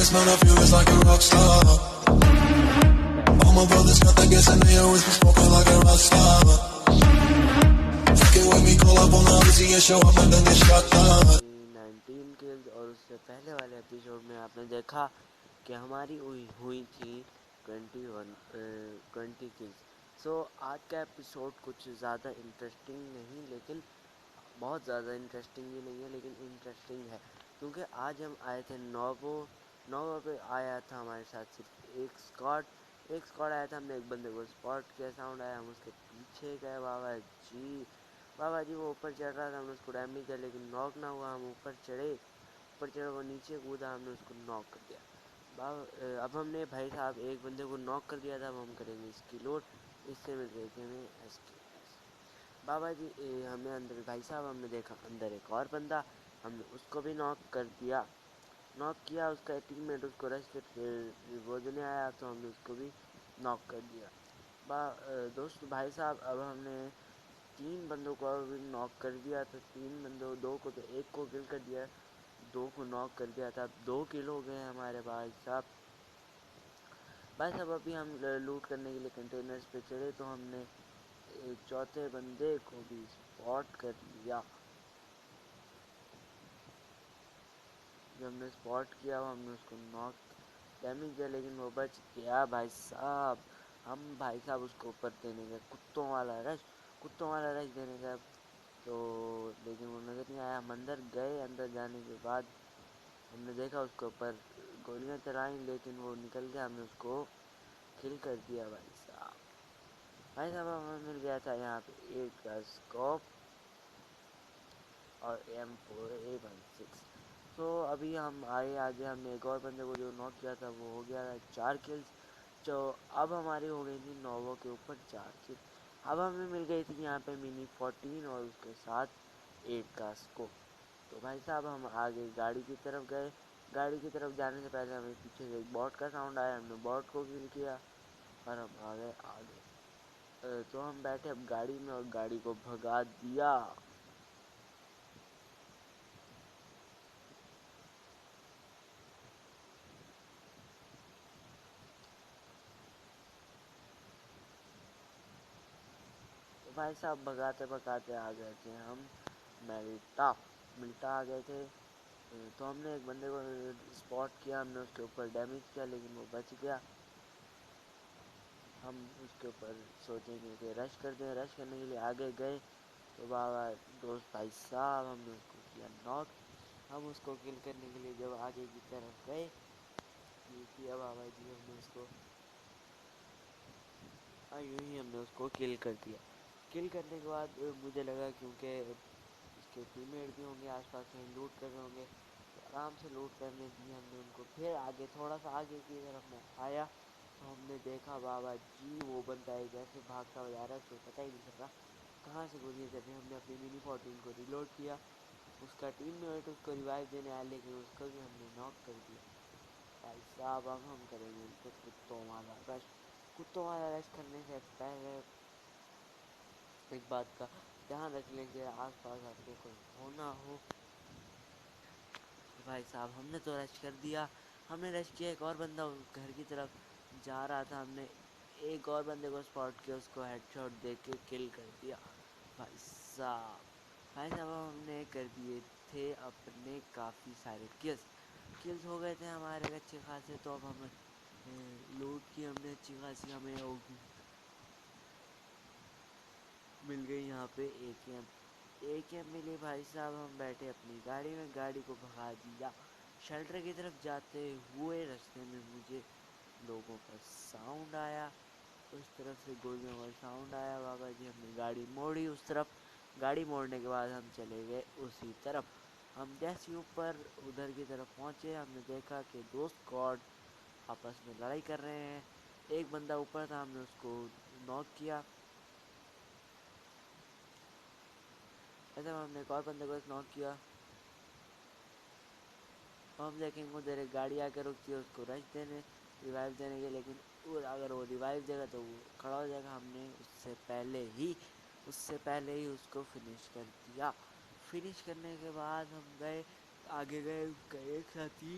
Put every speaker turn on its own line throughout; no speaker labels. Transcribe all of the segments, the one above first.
cigarettes, man, I feel it's like a rock star. All my brothers got that gas and they always been smoking like a rock star. Fuck it with me, call up on the Uzi and show up and then get shot down.
19 kills اور اس سے پہلے والے episode میں آپ نے دیکھا کہ ہماری ہوئی تھی 20 kills. سو آج کا ایپیسوڈ کچھ زیادہ انٹرسٹنگ نہیں، لیکن بہت زیادہ انٹرسٹنگ بھی نہیں ہے، لیکن انٹرسٹنگ ہے، کیونکہ آج ہم آئے تھے نوو پہ آیا تھا ہمارے ساتھ صرف ایک اسکواڈ آیا تھا. ہم نے ایک بندے کو اسپاٹ کیا، ساؤنڈ آیا، ہم اس کے پیچھے گئے. بابا جی وہ اوپر چڑھ رہا تھا، ہم نے اس کو ڈیمیج دیا لیکن ناک نہ ہوا. ہم اوپر چڑھے وہ نیچے کودا، ہم نے اس کو ناک کر دیا. اب ہم نے بھائی صاحب ایک بندے کو ناک کر دیا تھا. اب ہم کریں گے اس کی لوڈ. اس سے مل رہی تھی ہمیں SKS. بابا جی ہمیں اندر بھائی صاحب ہم نے دیکھا اندر ایک اور بندہ، ہم نے اس کو بھی ناک کر دیا. ناک کیا اس کا ٹیم میٹ، اس کو رش وہ دینے آیا تو ہم نے اس کو بھی ناک کر دیا. دوست بھائی صاحب اب ہم نے 3 بندوں کو بھی ناک کر دیا تھا. 3 بندوں، 2 کو تو 1 کو کل کر دیا، 2 کو ناک کر دیا تھا. 2 کل ہو گئے ہمارے بھائی صاحب. ابھی ہم لوٹ کرنے کے لیے کنٹینرز پہ چڑھے تو ہم نے چوتھے بندے کو بھی اسپاٹ کر لیا. جب ہم نے اسپاٹ کیا ہم نے اس کو ناک ڈیمیج دیا لیکن وہ بچ گیا بھائی صاحب. ہم بھائی صاحب اس کو اوپر دینے گئے کتوں والا رش دینے گئے تو، لیکن وہ نظر نہیں آیا. ہم اندر گئے. اندر جانے کے بعد ہم نے دیکھا اس کے اوپر گولیاں چلائیں لیکن وہ نکل گیا. ہم نے اس کو کل کر دیا بھائی صاحب. ہمیں مل گیا تھا یہاں پہ ایک کا اسکوپ اور M4A16. تو ابھی ہم آگے ہم نے ایک اور بندے کو جو ناک کیا تھا وہ ہو گیا 4 kills. جو اب ہماری ہو گئی تھی نوو کے اوپر 4 kills. اب ہمیں مل گئی تھی یہاں پہ منی 14 اور اس کے ساتھ 8 کا اسکوپ. تو بھائی صاحب ہم آگے گاڑی کی طرف گئے. گاڑی کی طرف جانے سے پہلے ہمیں پیچھے سے ایک بوٹ کا ساؤنڈ آیا. ہم نے بوٹ کو کل کیا اور ہم آگے. تو ہم بیٹھے اب گاڑی میں اور گاڑی کو بھگا دیا. تو بھائی صاحب بھگاتے آ گئے تھے ہم ملٹا آ گئے تھے. تو ہم نے ایک بندے کو اسپاٹ کیا. ہم نے اس کے اوپر ڈیمیج کیا لیکن وہ بچ گیا. ہم اس کے اوپر سوچیں گے کہ رش کر دیں. رش کرنے کے لیے آگے گئے تو بابا دوست بھائی صاحب ہم نے اس کو کیا ناک. ہم اس کو کل کرنے کے لیے جب آگے کی طرف گئے کیا بابا جی ہم نے اس کو یوں ہی ہم نے اس کو کل کر دیا. کل کرنے کے بعد مجھے لگا کیونکہ اس کے ٹیم میٹ بھی ہوں گے آس پاس کہیں لوٹ کر رہے ہوں گے تو آرام سے لوٹ کرنے دی ہم نے ان کو. پھر آگے تھوڑا سا آگے کی طرف میں آیا تو ہم نے دیکھا بابا جی وہ بندہ ہے جیسے بھاگتا ہوا جا رہا ہے. اس کو پتہ ہی نہیں چل رہا کہاں سے گولیاں چل رہی ہیں. ہم نے اپنی منی 14 کو ریلوڈ کیا. اس کا ٹیم میٹ اس کو ریوائیو دینے آیا لیکن اس کو بھی ہم نے ناک کر دیا. بھائی صاحب اب ہم کریں گے ان پہ کتوں والا رش کرنے سے پہلے ایک بات کا دھیان رکھ لیں کہ آس پاس آپ کے کوئی ہونا ہو. بھائی صاحب ہم نے تو رش کر دیا. ہم نے رش کیا. ایک اور بندہ گھر کی طرف جا رہا تھا. ہم نے ایک اور بندے کو اسپاٹ کیا. اس کو ہیڈ شاٹ دے کے کل کر دیا. بھائی صاحب ہم نے کر دیے تھے اپنے کافی سارے کلز ہو گئے تھے ہمارے اچھے خاصے. تو اب ہم لوٹ کی ہم نے اچھی خاصی ہمیں ہوگی مل گئی یہاں پہ AKM ملی. بھائی صاحب ہم بیٹھے اپنی گاڑی میں. گاڑی کو بھگا دیا. شیلٹر کی طرف جاتے ہوئے رستے میں مجھے لوگوں کا ساؤنڈ آیا. اس طرف سے گولیوں کا ساؤنڈ آیا. بابا جی ہم نے گاڑی موڑی اس طرف. گاڑی موڑنے کے بعد ہم چلے گئے اسی طرف. ہم جیسے اوپر ادھر کی طرف پہنچے ہم نے دیکھا کہ 2 اسکواڈ آپس میں لڑائی کر رہے ہیں. ایک بندہ اوپر تھا. ہم نے اس کو ناک کیا. ہم نے ایک اور بندے کو ناک کیا. ہم دیکھیں گے ادھر ایک گاڑی آ کے رکتی ہے اس کو رش دینے ریوائیو دینے کے. لیکن اگر وہ ریوائیو دے گا تو وہ کھڑا ہو جائے گا. ہم نے اس سے پہلے ہی اس کو فنش کر دیا. فنش کرنے کے بعد ہم آگے گئے. ایک ساتھی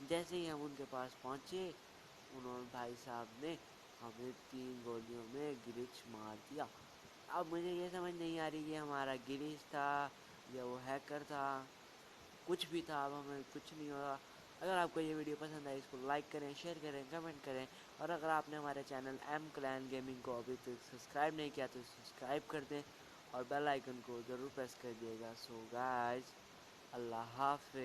جیسے ہی ہم ان کے پاس پہنچے انہوں بھائی صاحب نے ہمیں 3 گولیوں میں گلچ مار دیا. اب مجھے یہ سمجھ نہیں آ رہی کہ ہمارا گلچ تھا یا وہ ہیکر تھا, کچھ بھی تھا, اب ہمیں کچھ نہیں ہوا. اگر آپ کو یہ ویڈیو پسند آئی اس کو لائک کریں, شیئر کریں, کمنٹ کریں, اور اگر آپ نے ہمارے چینل ایم کلین گیمنگ کو ابھی تک سبسکرائب نہیں کیا تو سبسکرائب کر دیں اور بیل آئیکن کو ضرور پریس کر دیے گا. سو گائز, اللہ حافظ.